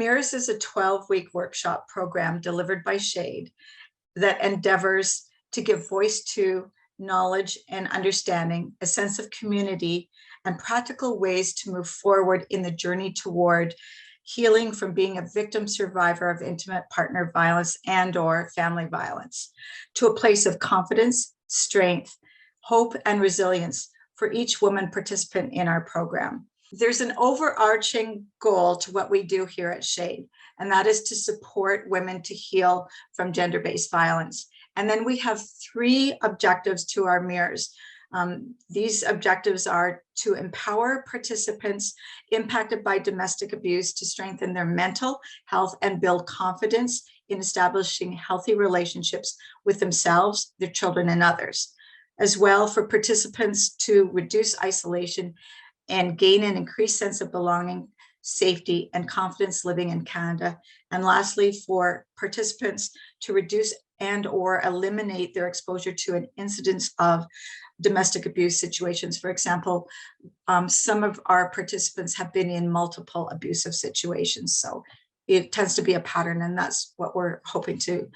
MIRRORS is a 12-week workshop program delivered by S.H.A.D.E that endeavors to give voice to knowledge and understanding, a sense of community, and practical ways to move forward in the journey toward healing from being a victim survivor of intimate partner violence and/or family violence, to a place of confidence, strength, hope, and resilience for each woman participant in our program. There's an overarching goal to what we do here at S.H.A.D.E, and that is to support women to heal from gender-based violence. And then we have 3 objectives to our MIRRORS. These objectives are to empower participants impacted by domestic abuse to strengthen their mental health and build confidence in establishing healthy relationships with themselves, their children, and others. As well, for participants to reduce isolation and gain an increased sense of belonging, safety, and confidence living in Canada. And lastly, for participants to reduce and/or eliminate their exposure to an incidence of domestic abuse situations. For example, some of our participants have been in multiple abusive situations. So it tends to be a pattern, and that's what we're hoping to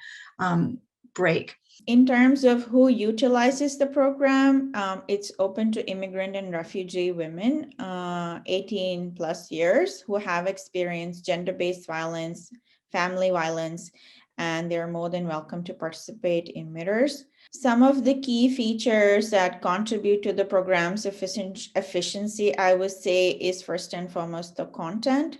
break. In terms of who utilizes the program, it's open to immigrant and refugee women, 18 plus years, who have experienced gender-based violence, family violence, and they're more than welcome to participate in MIRRORS. Some of the key features that contribute to the program's efficiency, I would say, is first and foremost the content.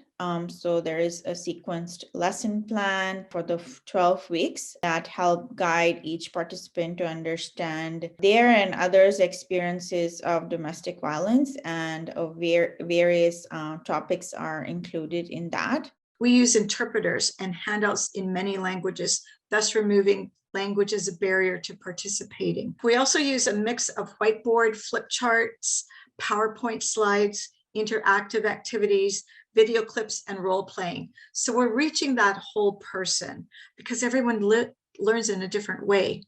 So there is a sequenced lesson plan for the 12 weeks that help guide each participant to understand their and others' experiences of domestic violence, and various topics are included in that. We use interpreters and handouts in many languages, thus removing language as a barrier to participating. We also use a mix of whiteboard, flip charts, PowerPoint slides, interactive activities, video clips, and role playing. So we're reaching that whole person because everyone learns in a different way.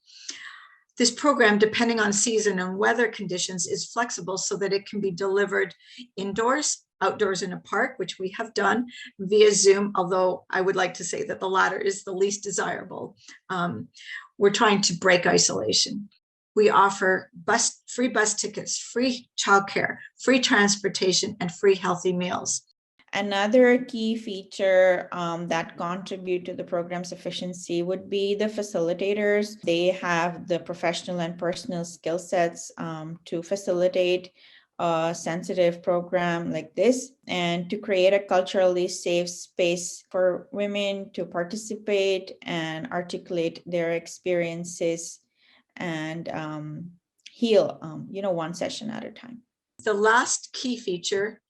This program, depending on season and weather conditions, is flexible so that it can be delivered indoors, outdoors in a park, which we have done, via Zoom, although I would like to say that the latter is the least desirable. We're trying to break isolation. We offer free bus tickets, free childcare, free transportation, and free healthy meals. Another key feature that contribute to the program's efficiency would be the facilitators. They have the professional and personal skill sets to facilitate a sensitive program like this, and to create a culturally safe space for women to participate and articulate their experiences and heal, one session at a time. The last key feature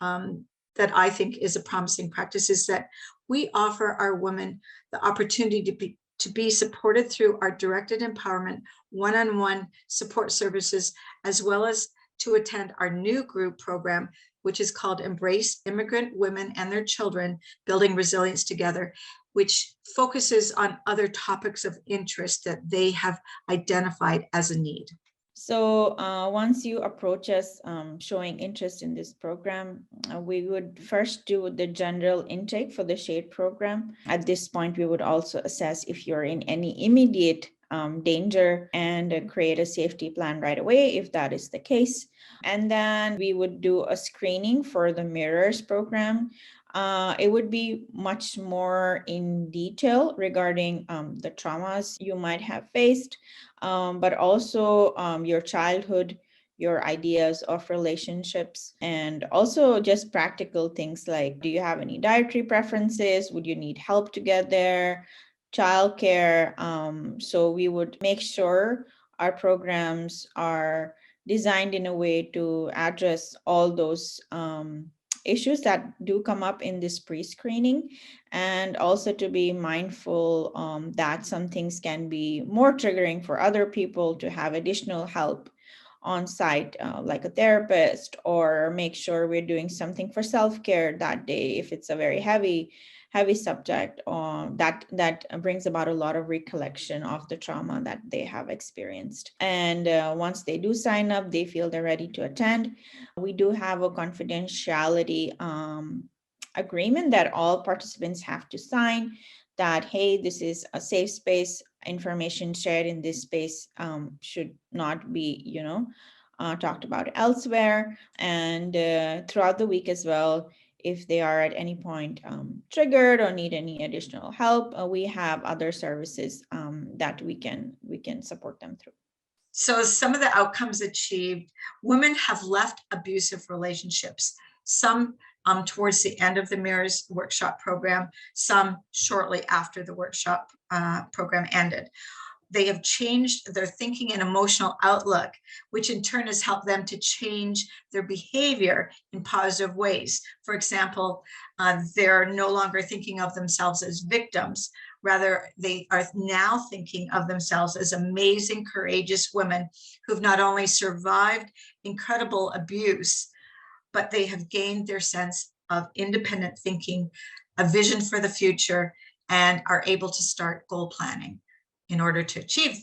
that I think is a promising practice is that we offer our women the opportunity to be supported through our directed empowerment, one-on-one support services, as well as to attend our new group program, which is called Embrace Immigrant Women and Their Children, Building Resilience Together, which focuses on other topics of interest that they have identified as a need. So once you approach us showing interest in this program, we would first do the general intake for the S.H.A.D.E program. At this point, we would also assess if you're in any immediate danger and create a safety plan right away, if that is the case. And then we would do a screening for the MIRRORS program. It would be much more in detail regarding the traumas you might have faced, but also your childhood, your ideas of relationships, and also just practical things like, do you have any dietary preferences? Would you need help to get there? Childcare. So we would make sure our programs are designed in a way to address all those issues that do come up in this pre-screening, and also to be mindful that some things can be more triggering for other people to have additional help on site, like a therapist, or make sure we're doing something for self-care that day if it's a very heavy subject that brings about a lot of recollection of the trauma that they have experienced. And once they do sign up, they feel they're ready to attend. We do have a confidentiality agreement that all participants have to sign that, hey, this is a safe space, information shared in this space should not be, talked about elsewhere. And throughout the week as well, if they are at any point triggered or need any additional help, we have other services that we can support them through. So some of the outcomes achieved, women have left abusive relationships, some towards the end of the Mirrors workshop program, some shortly after the workshop program ended. They have changed their thinking and emotional outlook, which in turn has helped them to change their behavior in positive ways. For example, they're no longer thinking of themselves as victims. Rather, they are now thinking of themselves as amazing, courageous women who've not only survived incredible abuse, but they have gained their sense of independent thinking, a vision for the future, and are able to start goal planning in order to achieve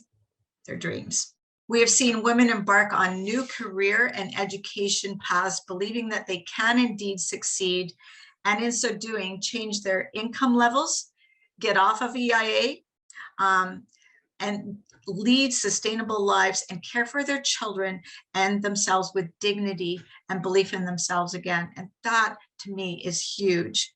their dreams. We have seen women embark on new career and education paths, believing that they can indeed succeed, and in so doing, change their income levels, get off of EIA, and lead sustainable lives and care for their children and themselves with dignity and belief in themselves again. And that, to me, is huge.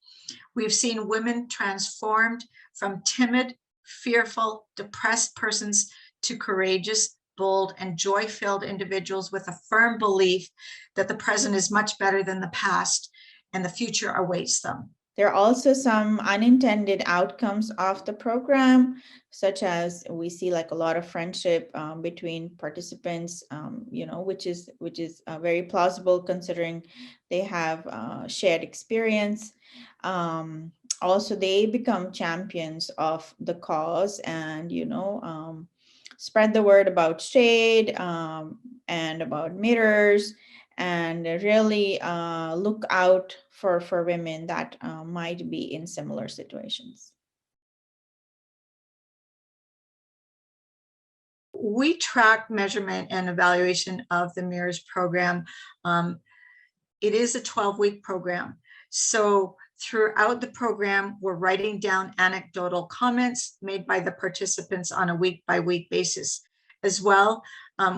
We've seen women transformed from timid, fearful, depressed persons to courageous, bold, and joy-filled individuals with a firm belief that the present is much better than the past and the future awaits them. There are also some unintended outcomes of the program, such as we see like a lot of friendship between participants, which is very plausible considering they have shared experience. Also, they become champions of the cause and, spread the word about S.H.A.D.E and about mirrors, and really look out for women that might be in similar situations. We track measurement and evaluation of the Mirrors program. It is a 12-week program. So throughout the program, we're writing down anecdotal comments made by the participants on a week-by-week basis. As well,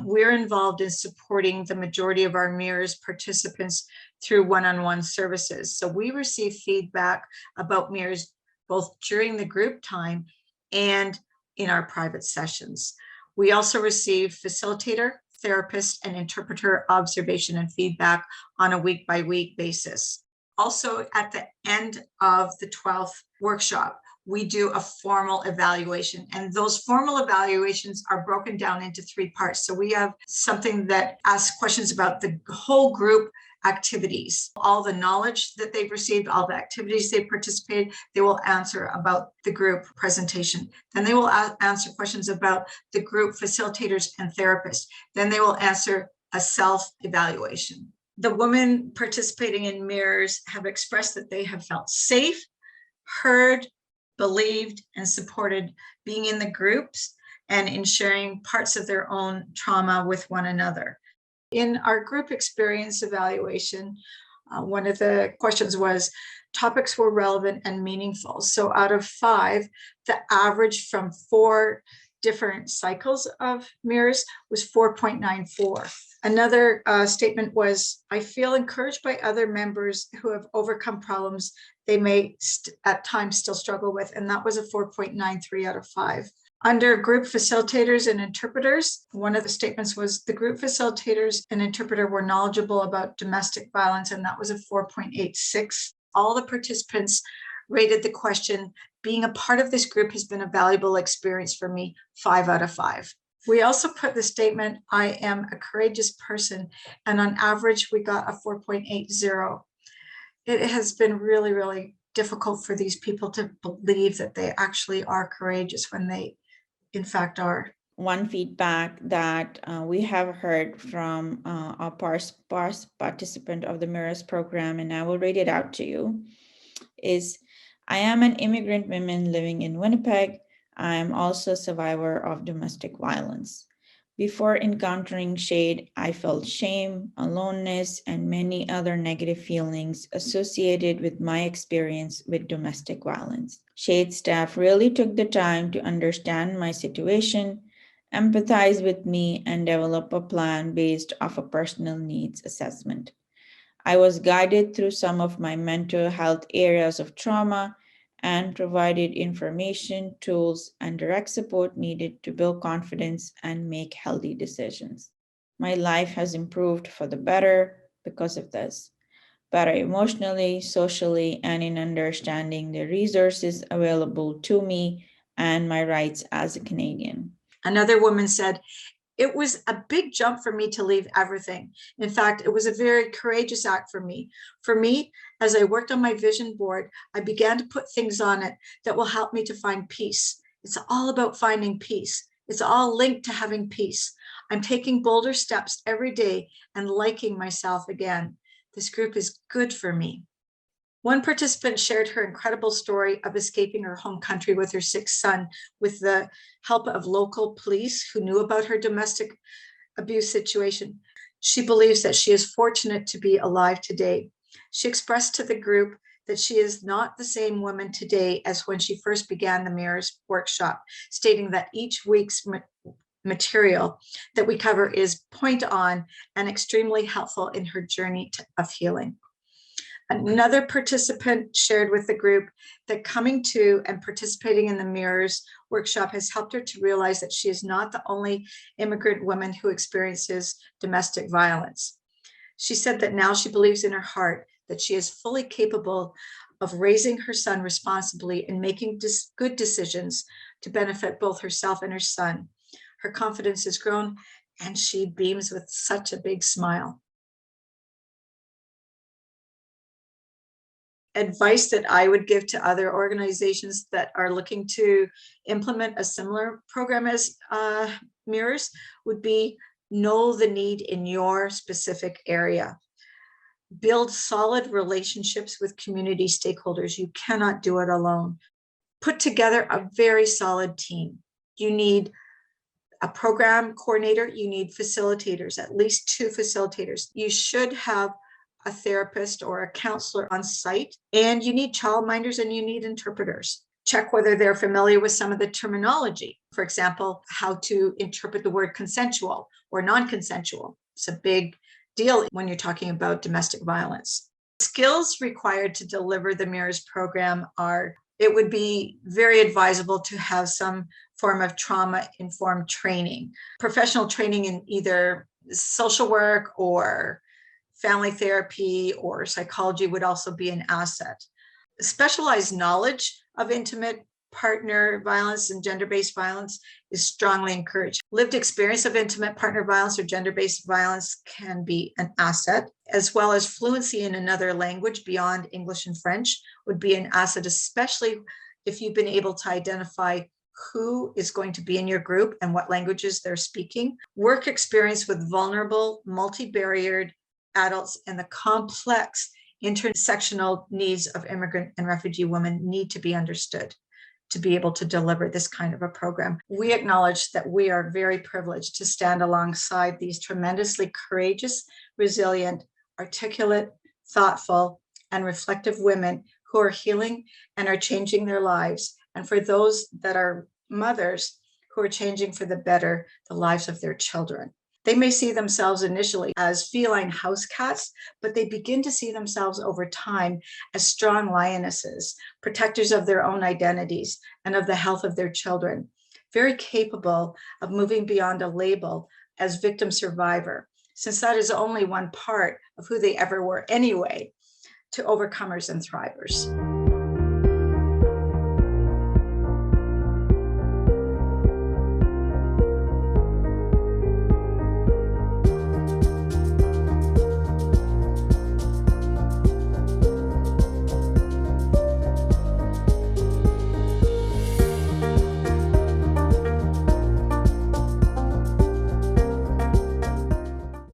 we're involved in supporting the majority of our Mirrors participants through one-on-one services. So we receive feedback about Mirrors both during the group time and in our private sessions. We also receive facilitator, therapist, and interpreter observation and feedback on a week-by-week basis. Also, at the end of the 12th workshop, we do a formal evaluation, and those formal evaluations are broken down into 3 parts. So we have something that asks questions about the whole group activities, all the knowledge that they've received, all the activities they participated. They will answer about the group presentation. Then they will answer questions about the group facilitators and therapists. Then they will answer a self-evaluation. The women participating in Mirrors have expressed that they have felt safe, heard, believed, and supported being in the groups and in sharing parts of their own trauma with one another. In our group experience evaluation, one of the questions was topics were relevant and meaningful. So out of 5, the average from 4 different cycles of Mirrors was 4.94. Another statement was, I feel encouraged by other members who have overcome problems they may at times still struggle with, and that was a 4.93 out of 5. Under group facilitators and interpreters, one of the statements was the group facilitators and interpreter were knowledgeable about domestic violence, and that was a 4.86. All the participants rated the question, being a part of this group has been a valuable experience for me, 5 out of 5. We also put the statement, I am a courageous person, and on average, we got a 4.80. It has been really, really difficult for these people to believe that they actually are courageous when they, in fact, are. One feedback that we have heard from a past participant of the Mirrors program, and I will read it out to you, is, I am an immigrant woman living in Winnipeg. I am also a survivor of domestic violence. Before encountering S.H.A.D E, I felt shame, aloneness, and many other negative feelings associated with my experience with domestic violence. S.H.A.D E staff really took the time to understand my situation, empathize with me, and develop a plan based off a personal needs assessment. I was guided through some of my mental health areas of trauma and provided information, tools, and direct support needed to build confidence and make healthy decisions. My life has improved for the better because of this. Better emotionally, socially, and in understanding the resources available to me and my rights as a Canadian. Another woman said, it was a big jump for me to leave everything. In fact, it was a very courageous act for me. For me, as I worked on my vision board, I began to put things on it that will help me to find peace. It's all about finding peace. It's all linked to having peace. I'm taking bolder steps every day and liking myself again. This group is good for me. One participant shared her incredible story of escaping her home country with her sick son with the help of local police who knew about her domestic abuse situation. She believes that she is fortunate to be alive today. She expressed to the group that she is not the same woman today as when she first began the Mirrors workshop, stating that each week's material that we cover is point on and extremely helpful in her journey of healing. Another participant shared with the group that coming to and participating in the Mirrors workshop has helped her to realize that she is not the only immigrant woman who experiences domestic violence. She said that now she believes in her heart that she is fully capable of raising her son responsibly and making good decisions to benefit both herself and her son. Her confidence has grown and she beams with such a big smile. Advice that I would give to other organizations that are looking to implement a similar program as Mirrors would be know the need in your specific area. Build solid relationships with community stakeholders. You cannot do it alone. Put together a very solid team. You need a program coordinator, you need facilitators, at least 2 facilitators. You should have a therapist or a counselor on site, and you need childminders and you need interpreters. Check whether they're familiar with some of the terminology. For example, how to interpret the word consensual or non-consensual. It's a big deal when you're talking about domestic violence. Skills required to deliver the Mirrors program are, it would be very advisable to have some form of trauma-informed training, professional training in either social work or family therapy or psychology would also be an asset. Specialized knowledge of intimate partner violence and gender-based violence is strongly encouraged. Lived experience of intimate partner violence or gender-based violence can be an asset, as well as fluency in another language beyond English and French would be an asset, especially if you've been able to identify who is going to be in your group and what languages they're speaking. Work experience with vulnerable, multi-barriered adults and the complex intersectional needs of immigrant and refugee women need to be understood to be able to deliver this kind of a program. We acknowledge that we are very privileged to stand alongside these tremendously courageous, resilient, articulate, thoughtful, and reflective women who are healing and are changing their lives. And for those that are mothers who are changing for the better the lives of their children. They may see themselves initially as feline house cats, but they begin to see themselves over time as strong lionesses, protectors of their own identities and of the health of their children, very capable of moving beyond a label as victim survivor, since that is only one part of who they ever were anyway, to overcomers and thrivers.